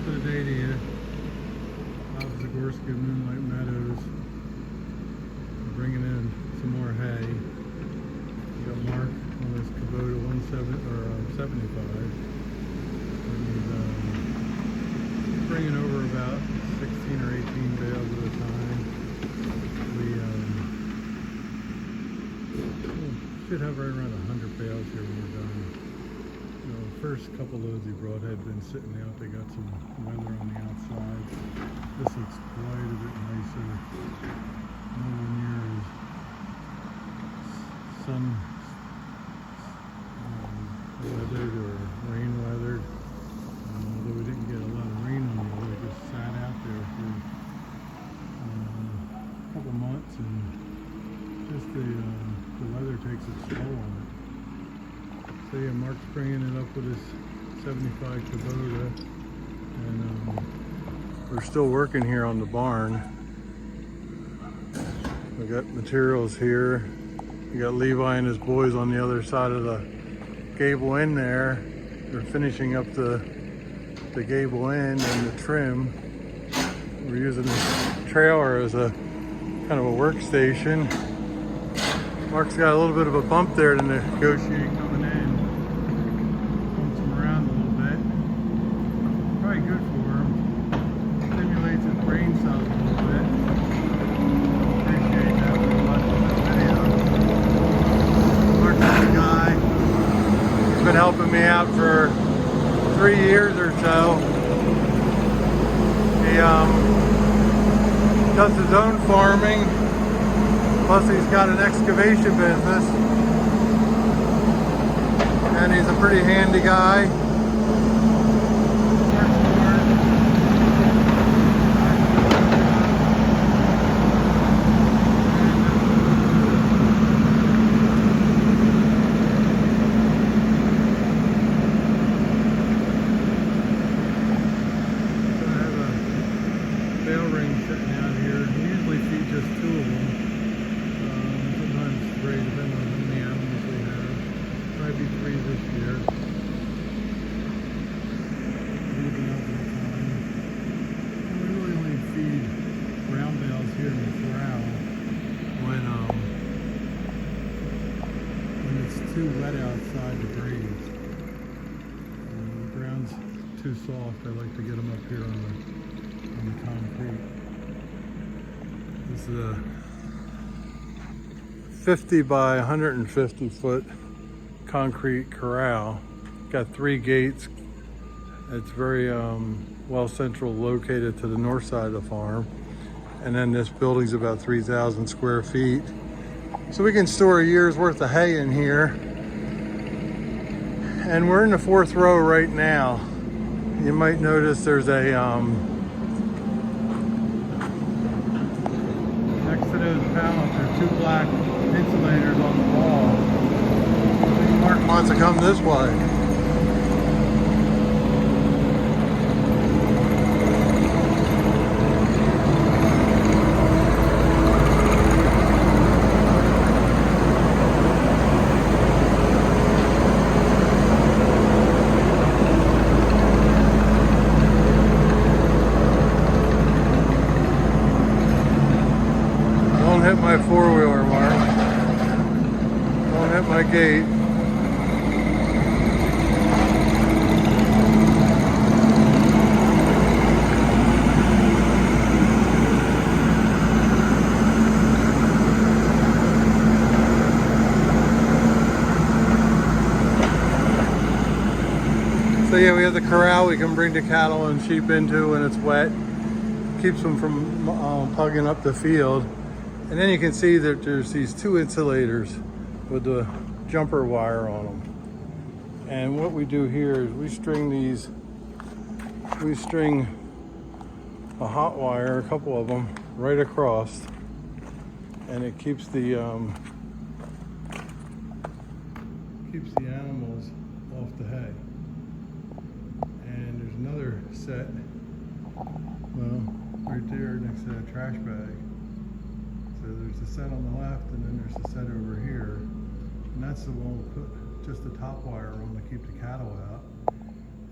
top of the day to you. Out of Zagorska Moonlight Meadows. We're bringing in some more hay. We got Mark on this Kubota 75. And he's bringing over about 16 or 18 bales at a time. We should have right around 100 bales here when we're done. The first couple loads he brought had been sitting out. They got some weather on the outside. This looks quite a bit nicer. Nowhere near as sun weathered or rain weathered. Although we didn't get a lot of rain on the other, it just sat out there for a couple months, and just the weather takes its toll on it. So yeah, Mark's bringing it up with his 75 Kubota, and we're still working here on the barn. We got materials here. We got Levi and his boys on the other side of the gable end there. They're finishing up the gable end and the trim. We're using this trailer as a kind of a workstation. Mark's got a little bit of a bump there to negotiate coming in. Bumps him around a little bit. Probably good for him. Stimulates his brain cells a little bit. Appreciate that for watching this video. Mark's a good guy. He's been helping me out for 3 years or so. He does his own farming. Plus he's got an excavation business, and he's a pretty handy guy. So I have a bale ring sitting out here. We usually feed just 2 of them. Depending on how many animals we have. Probably 3 this year. Leaving out that time. And we really only feed brown bales here in the corral when it's too wet outside to graze. The ground's too soft. I like to get them up here on the concrete. This is a 50 by 150 foot concrete corral. Got 3 gates. It's very well central located to the north side of the farm. And then this building's about 3,000 square feet. So we can store a year's worth of hay in here. And we're in the 4th row right now. You might notice there's a next to those pallets are 2 black insulators on the wall. Mark wants to come this way. Don't hit my 4-wheeler, Mark. Don't hit my gate. So yeah, we have the corral we can bring the cattle and sheep into when it's wet. Keeps them from plugging up the field. And then you can see that there's these 2 insulators with the jumper wire on them. And what we do here is we string a hot wire, a couple of them, right across, and it keeps the animals off the hay. And there's another set, well, right there next to that trash bag. So there's a set on the left, and then there's a set over here. And that's the one we'll put just the top wire on to keep the cattle out.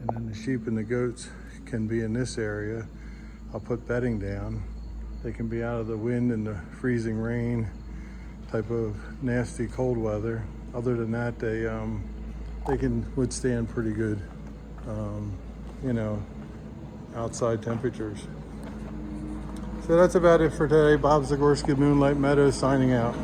And then the sheep and the goats can be in this area. I'll put bedding down. They can be out of the wind and the freezing rain type of nasty cold weather. Other than that, they can withstand pretty good, you know, outside temperatures. So that's about it for today. Bob Zagorski, Moonlight Meadows, signing out.